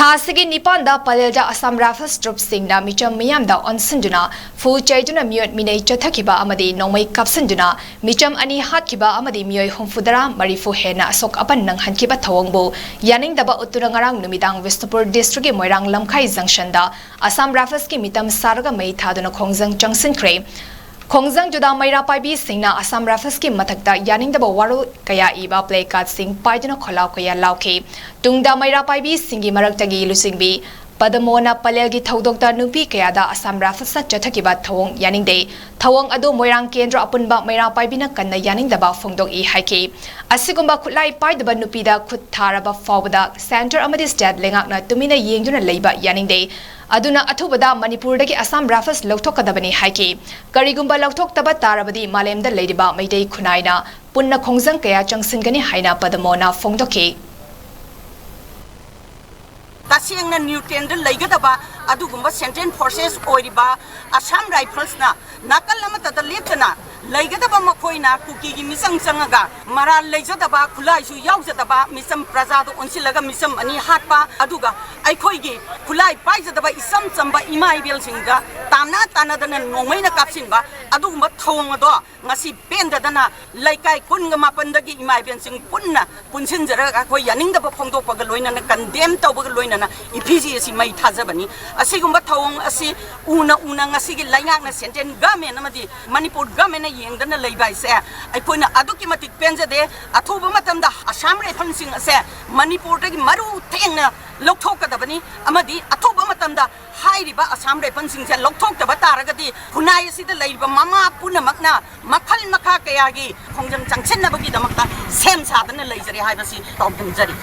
थासिगी निपानदा पलेलदा Assam rifles ट्रुप्सिंगना Mitcham मियामदा ऑनसिंजुना फू चैजुना मियोट मिनै चथखिबा अमदी नोंमै कापसिंजुना Mitcham अनि हातखिबा अमदी मियोय हुमफुदरा मरिफु हेना असोक अपन नंगहनखिबा थवंगबो यानिंगदबा उत्तुरा ngarang numitang Vistupur district ki Moirang Lamkhai junction da Assam Rifles ki mitam sarga mei thaduna khongjang changsinkhre Khongjang juda maira paibi singna Assam Rifles ki mathakta yaningdaba waru kaya iba play card sing paiduna kholau kaya lauke tungda maira paibi singi maraktagi lusingbi Padamona Palelgi Thodokta Nupi Kayada Assam Rifles Chathakiba Thawong Yaningde Thawong Ado Moirang Kendra Apunba Maira Paibina Kanna Yaningdaba Fongdok I Haiki Asigumba Kulai Paidaba Nupida Kutharaba Fawada Center Amadi State Lengakna Tumina Yengduna Leiba Yaningde Aduna Athubada Manipurdagi Assam Rifles Loktokadabani Haiki Karigumba Loktoktaba Tarabadi Malemda Ladiba Maidei Kunaina Punna Khongjang Kaya Changsingani Haina Padamona Fongdoki Tasingna Newton Lagadaba, Adugumba Central Forces Oiriba, Assam Rifles na, Nakalamata the Litana, Lagadaba Makoina, Kuki, Missam Sangaga, Mara Lazadaba, Kulai, Yauzadaba, Missam Prazado, Unsilaga, Missam Ani Hatpa, Aduga, Aikoigi, Kulai, Paizadaba, Isam Samba, Imai Bilsinga, Tana Tanadan, Nomena Kapsimba, Aduma Tonga, Nasi Pendadana, Laikai Kungama Pandagi, Imai Bilsing Punna, Punsinzara, Yaning the Pongo Pagaloina, and condemned Tobagaloina. Ipisi si may tazabani asigumba thawong asi una ngasigi laingak na senten gamen amadi Manipur gamen na yengda na laybay se ay poina aduki matik penja de athuba matamda Assam Rifles sing ase Manipur tagi maru teng na lokthok kadabani amadi athuba matamda hairiba Assam Rifles sing se lokthok da bataragadi hunai si da layba mama puna makna makhal makha kayagi khongjam changchen na bagi damakta sem sa da na layjari haibasi tawdam jari